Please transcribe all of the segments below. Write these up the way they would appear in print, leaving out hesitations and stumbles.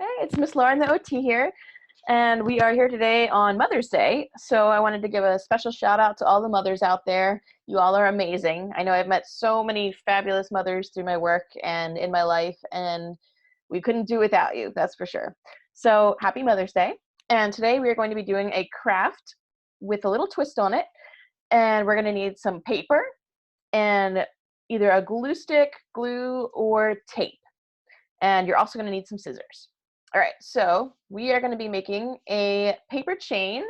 Hey, it's Miss Lauren, the OT here, and we are here today on Mother's Day. So I wanted to give a special shout out to all the mothers out there. You all are amazing. I know I've met so many fabulous mothers through my work and in my life, and we couldn't do without you, that's for sure. So happy Mother's Day. And today we are going to be doing a craft with a little twist on it. And we're going to need some paper and either a glue stick, glue, or tape. And you're also going to need some scissors. All right, so we are going to be making a paper chain,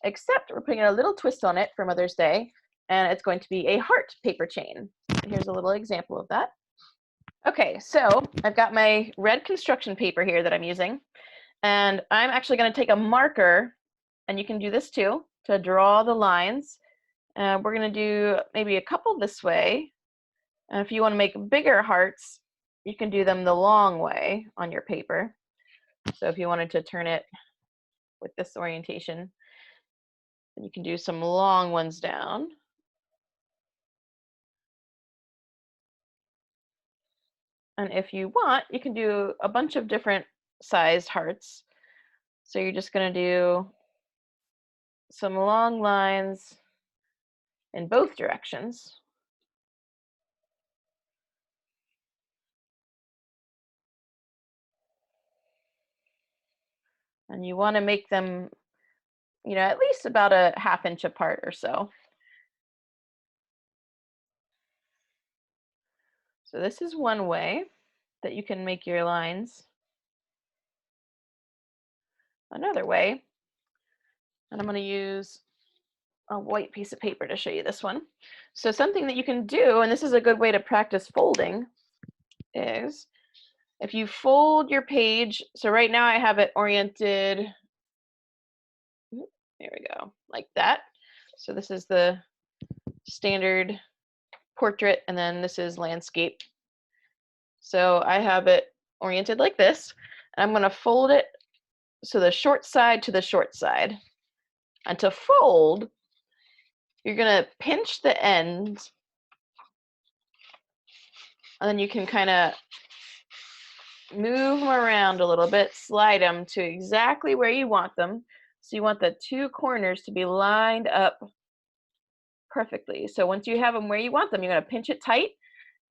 except we're putting a little twist on it for Mother's Day, and it's going to be a heart paper chain. Here's a little example of that. Okay, so I've got my red construction paper here that I'm using, and I'm actually going to take a marker, and you can do this too, to draw the lines. We're going to do maybe a couple this way, and if you want to make bigger hearts, you can do them the long way on your paper. So if you wanted to turn it with this orientation, then you can do some long ones down. And if you want, you can do a bunch of different sized hearts. So you're just going to do some long lines in both directions. And you want to make them, at least about a ½ inch apart or so. So this is one way that you can make your lines. Another way, and I'm going to use a white piece of paper to show you this one. So something that you can do, and this is a good way to practice folding, is if you fold your page, so right now I have it oriented, there we go, like that. So this is the standard portrait, and then this is landscape. So I have it oriented like this, and I'm going to fold it so the short side to the short side. And to fold, you're going to pinch the ends, and then you can kind of move them around a little bit, slide them to exactly where you want them. So you want the two corners to be lined up perfectly. So once you have them where you want them, you're going to pinch it tight.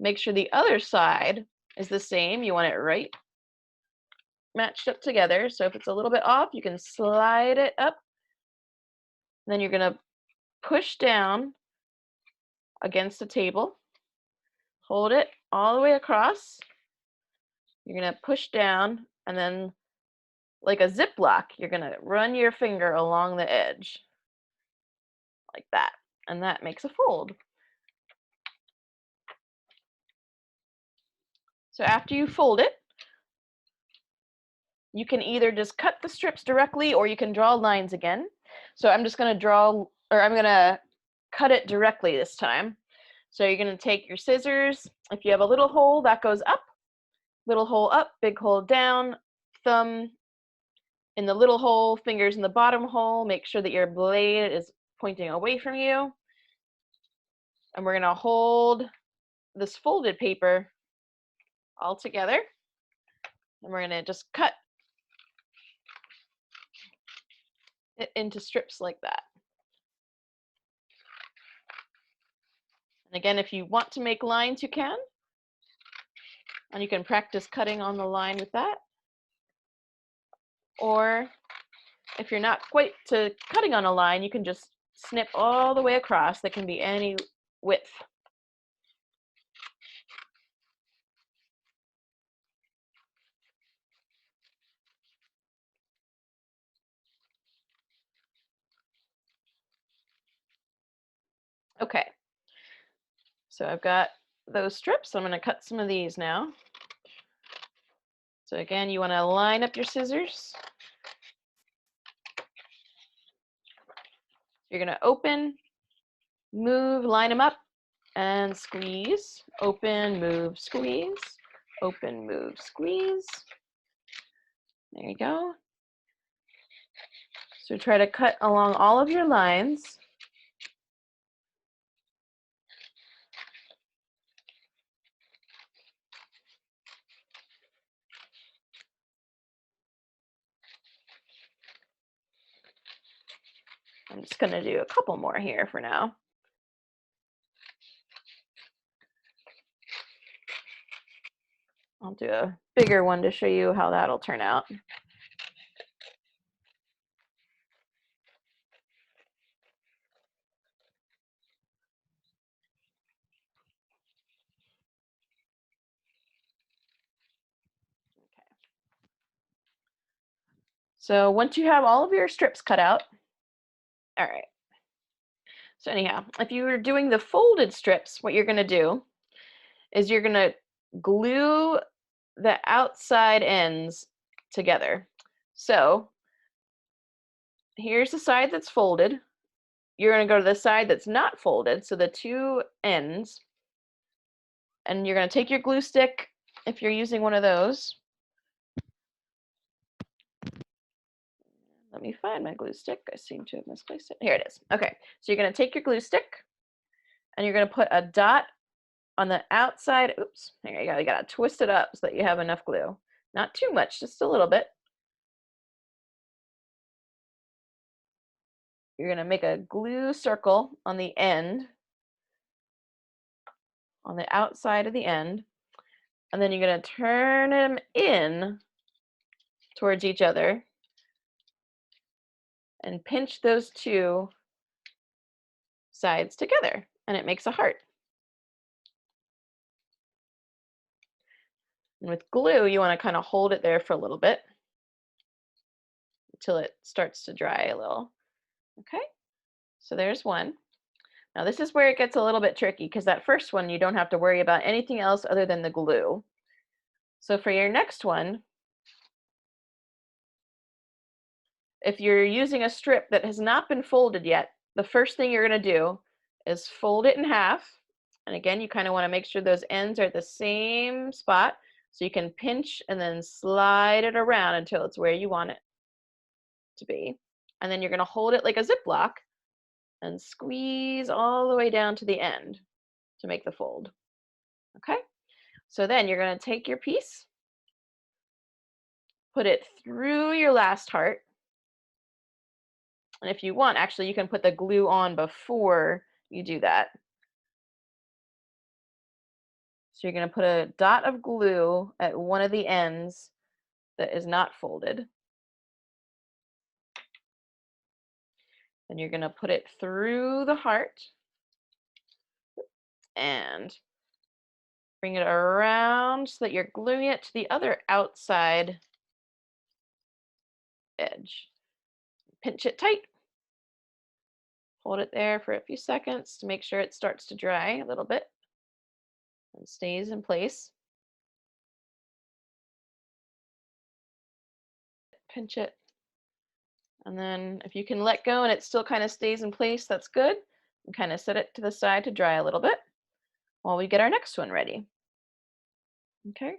Make sure the other side is the same. You want it right matched up together. So if it's a little bit off, you can slide it up. Then you're going to push down against the table. Hold it all the way across. You're going to push down, and then like a Ziploc, you're going to run your finger along the edge like that, and that makes a fold. So after you fold it, you can either just cut the strips directly, or you can draw lines again. So I'm just going to I'm going to cut it directly this time. So you're going to take your scissors. If you have a little hole, that goes up, little hole up, big hole down, thumb in the little hole, fingers in the bottom hole. Make sure that your blade is pointing away from you. And we're going to hold this folded paper all together, and we're going to just cut it into strips like that. And again, if you want to make lines, you can. And you can practice cutting on the line with that. Or if you're not quite to cutting on a line, you can just snip all the way across. That can be any width. Okay, so I've got those strips. I'm going to cut some of these now. So again, you want to line up your scissors. You're going to open, move, line them up, and squeeze. Open, move, squeeze. Open, move, squeeze. There you go. So try to cut along all of your lines. I'm just going to do a couple more here for now. I'll do a bigger one to show you how that'll turn out. So once you have all of your strips cut out, all right. So anyhow, if you were doing the folded strips, what you're going to do is you're going to glue the outside ends together. So here's the side that's folded. You're going to go to the side that's not folded, so the two ends, and you're going to take your glue stick, if you're using one of those. Let me find my glue stick. I seem to have misplaced it. Here it is. Okay, so you're going to take your glue stick, and you're going to put a dot on the outside. Oops, there you go. You got to twist it up so that you have enough glue. Not too much, just a little bit. You're going to make a glue circle on the end, on the outside of the end, and then you're going to turn them in towards each other and pinch those two sides together, and it makes a heart. And with glue, you want to kind of hold it there for a little bit until it starts to dry a little. Okay, so there's one. Now this is where it gets a little bit tricky, because that first one you don't have to worry about anything else other than the glue. So for your next one, if you're using a strip that has not been folded yet, the first thing you're going to do is fold it in half. And again, you kind of want to make sure those ends are at the same spot, so you can pinch and then slide it around until it's where you want it to be. And then you're going to hold it like a Ziploc and squeeze all the way down to the end to make the fold. Okay, so then you're going to take your piece, put it through your last heart. And if you want, actually, you can put the glue on before you do that. So you're going to put a dot of glue at one of the ends that is not folded. And you're going to put it through the heart and bring it around so that you're gluing it to the other outside edge. Pinch it tight. Hold it there for a few seconds to make sure it starts to dry a little bit and stays in place. Pinch it. And then if you can let go and it still kind of stays in place, that's good. And kind of set it to the side to dry a little bit while we get our next one ready. Okay.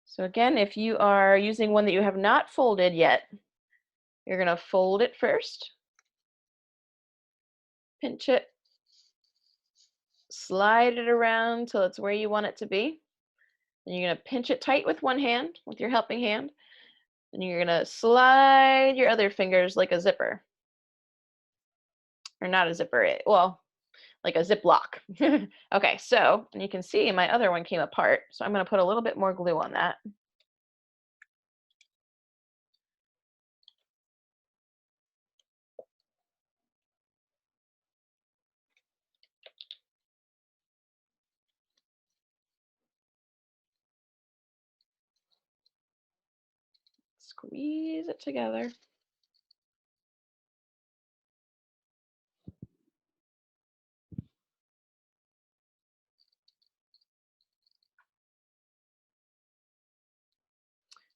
So again, if you are using one that you have not folded yet, you're going to fold it first, pinch it, slide it around till it's where you want it to be. Then you're going to pinch it tight with one hand, with your helping hand. Then you're going to slide your other fingers like a zipper. Or not a zipper, well, like a Ziploc. Okay, so, and you can see my other one came apart, so I'm going to put a little bit more glue on that. Squeeze it together.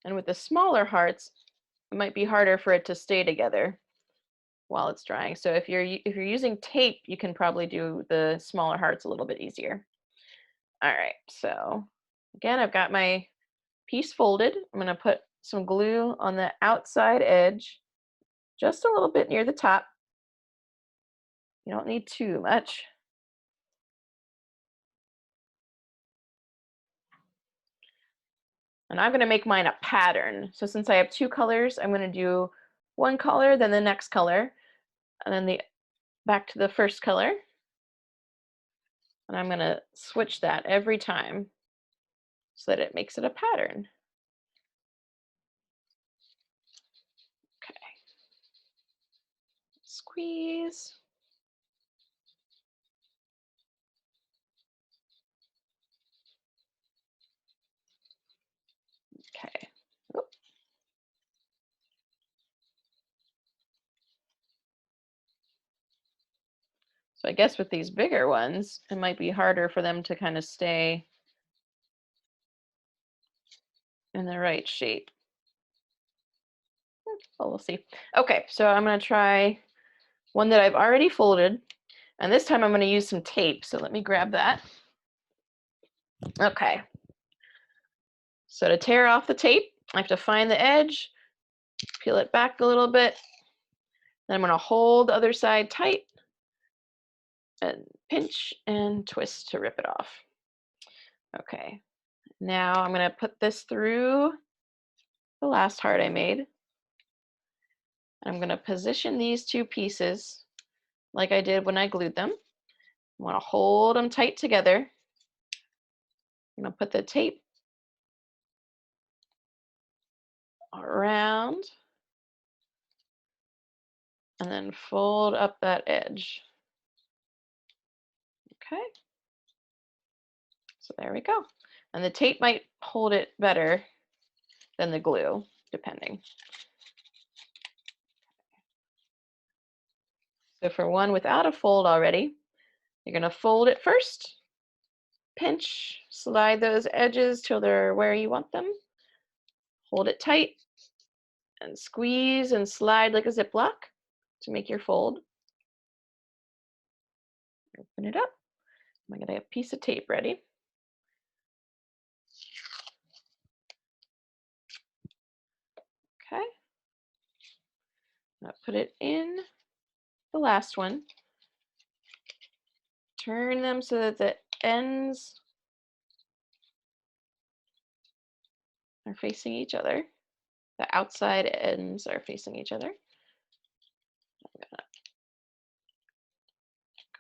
And with the smaller hearts, it might be harder for it to stay together while it's drying. So if you're using tape, you can probably do the smaller hearts a little bit easier. All right, so again, I've got my piece folded. I'm going to put some glue on the outside edge, just a little bit near the top. You don't need too much. And I'm going to make mine a pattern. So since I have two colors, I'm going to do one color, then the next color. and then the back to the first color. And I'm going to switch that every time so that it makes it a pattern. Okay. Squeeze. Okay. Oop. So I guess with these bigger ones, it might be harder for them to kind of stay in the right shape. Well, we'll see. Okay, so I'm going to try one that I've already folded, and this time I'm going to use some tape. So let me grab that. Okay. So to tear off the tape, I have to find the edge, peel it back a little bit. Then I'm going to hold the other side tight and pinch and twist to rip it off. Okay. Now I'm going to put this through the last heart I made. I'm going to position these two pieces like I did when I glued them. I want to hold them tight together. I'm going to put the tape around and then fold up that edge. Okay. So there we go. And the tape might hold it better than the glue, depending. So for one without a fold already, you're going to fold it first, pinch, slide those edges till they're where you want them, hold it tight, and squeeze and slide like a Ziploc to make your fold. Open it up. I'm going to get a piece of tape ready. Okay. Now put it in the last one. Turn them so that the ends are facing each other. The outside ends are facing each other.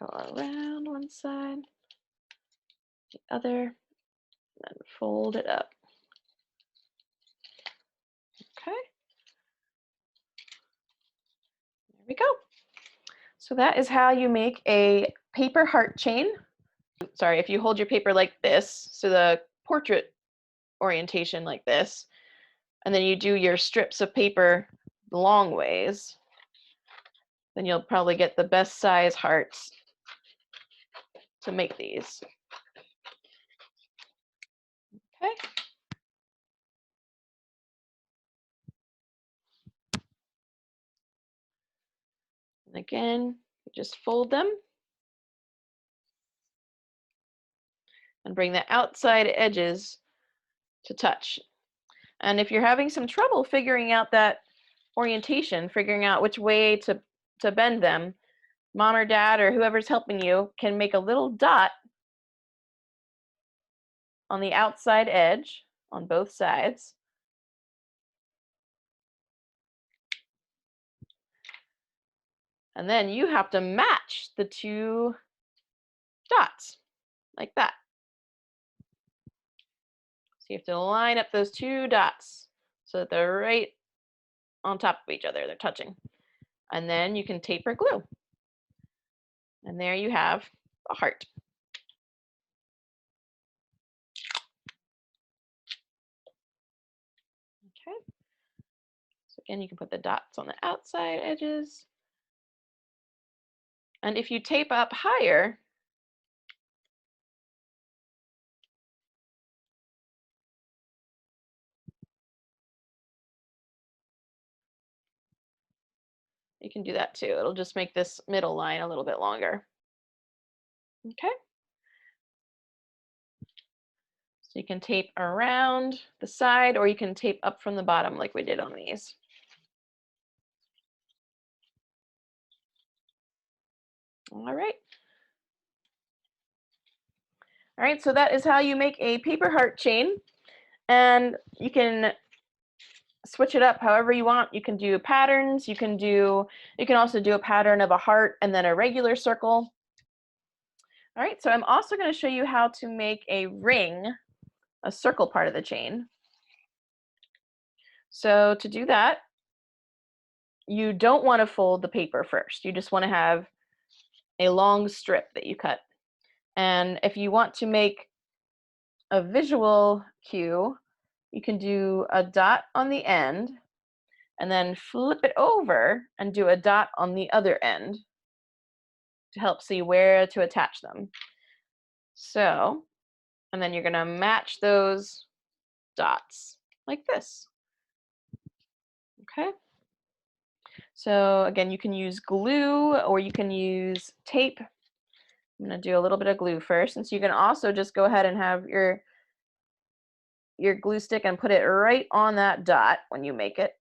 I'm gonna go around one side, the other, and fold it up. Okay. There we go. So that is how you make a paper heart chain. Sorry, if you hold your paper like this, so the portrait orientation like this, and then you do your strips of paper long ways, then you'll probably get the best size hearts to make these. Okay. And again, you just fold them and bring the outside edges to touch. And if you're having some trouble figuring out that orientation, figuring out which way to bend them, mom or dad or whoever's helping you can make a little dot on the outside edge on both sides. And then you have to match the two dots like that. So you have to line up those two dots so that they're right on top of each other, they're touching. And then you can tape or glue. And there you have a heart. Okay. So again, you can put the dots on the outside edges. And if you tape up higher, you can do that too. It'll just make this middle line a little bit longer. Okay. So you can tape around the side or you can tape up from the bottom like we did on these. All right. All right, so that is how you make a paper heart chain. And you can switch it up however you want. You can do patterns. You can also do a pattern of a heart and then a regular circle. All right, so I'm also going to show you how to make a ring, a circle part of the chain. So to do that, you don't want to fold the paper first. You just want to have a long strip that you cut. And if you want to make a visual cue, you can do a dot on the end and then flip it over and do a dot on the other end to help see where to attach them. So, and then you're going to match those dots like this. Okay. So again, you can use glue or you can use tape. I'm going to do a little bit of glue first. And so you can also just go ahead and have your glue stick and put it right on that dot when you make it.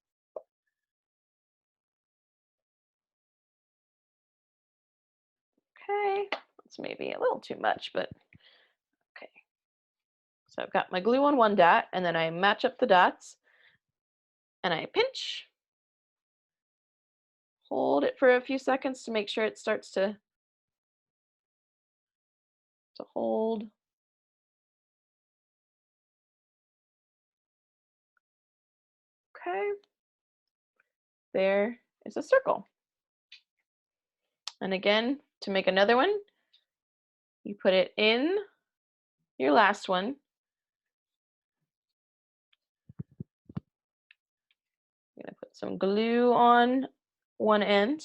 Okay, that's maybe a little too much, but okay. So I've got my glue on one dot, and then I match up the dots, and I pinch. Hold it for a few seconds to make sure it starts to hold. Okay, there is a circle. And again, to make another one, you put it in your last one. I'm going to put some glue on one end.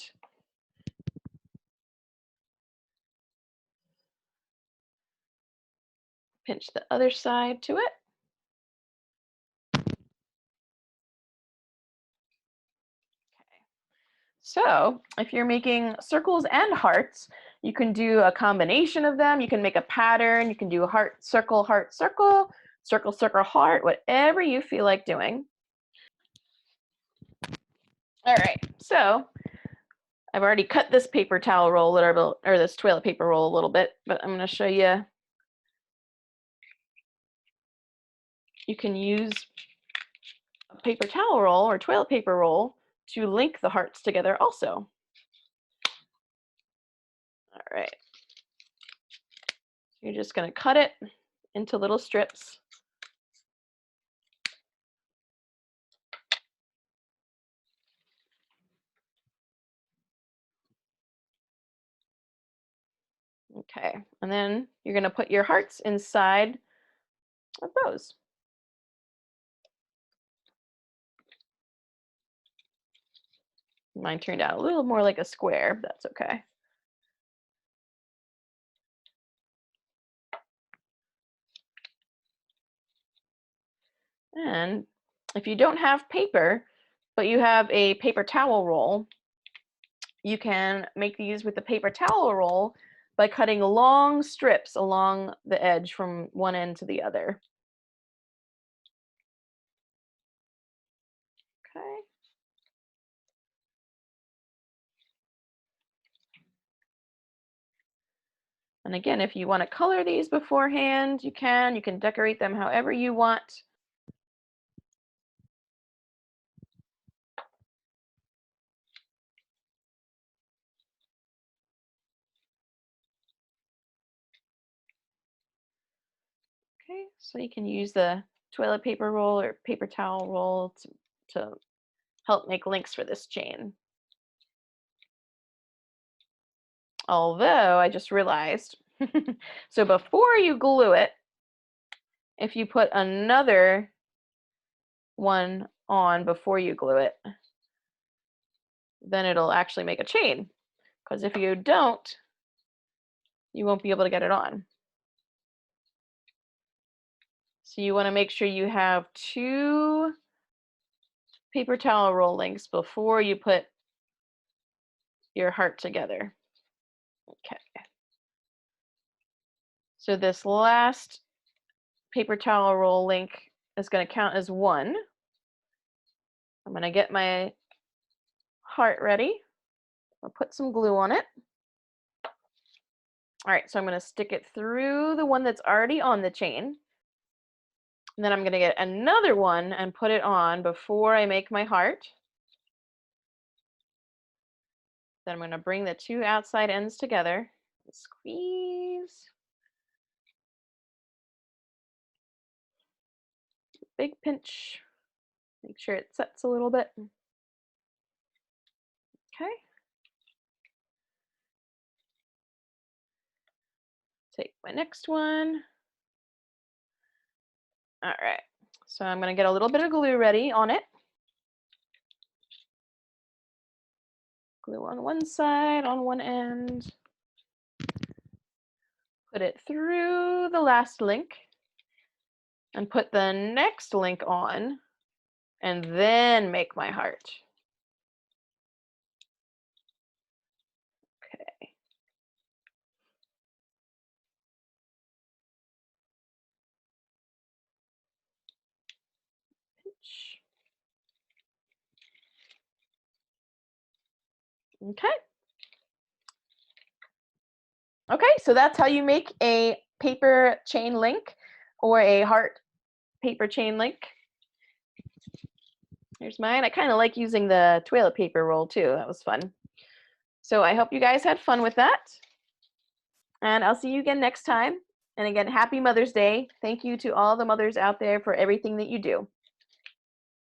Pinch the other side to it. So if you're making circles and hearts, you can do a combination of them. You can make a pattern. You can do heart, circle, circle, circle, heart, whatever you feel like doing. All right, so I've already cut this paper towel roll or this toilet paper roll a little bit, but I'm going to show you. You can use a paper towel roll or toilet paper roll to link the hearts together also. All right. You're just going to cut it into little strips. Okay, and then you're going to put your hearts inside of those. Mine turned out a little more like a square, but that's okay. And if you don't have paper, but you have a paper towel roll, you can make these with the paper towel roll by cutting long strips along the edge from one end to the other. Okay. And again, if you want to color these beforehand, you can. You can decorate them however you want. Okay, so you can use the toilet paper roll or paper towel roll to help make links for this chain. Although I just realized, so before you glue it, if you put another one on before you glue it, then it'll actually make a chain. Because if you don't, you won't be able to get it on. So you want to make sure you have two paper towel roll links before you put your heart together. Okay. So this last paper towel roll link is going to count as one. I'm going to get my heart ready. I'll put some glue on it. All right, so I'm going to stick it through the one that's already on the chain. And then I'm going to get another one and put it on before I make my heart. Then I'm going to bring the two outside ends together and squeeze. Big pinch. Make sure it sets a little bit. Okay. Take my next one. All right. So I'm going to get a little bit of glue ready on it. Glue on one side, on one end. Put it through the last link and put the next link on and then make my heart. Okay. Pinch. Okay. Okay, so that's how you make a paper chain link or a heart paper chain link. Here's mine. I kind of like using the toilet paper roll too. That was fun. So I hope you guys had fun with that. And I'll see you again next time. And again, happy Mother's Day. Thank you to all the mothers out there for everything that you do.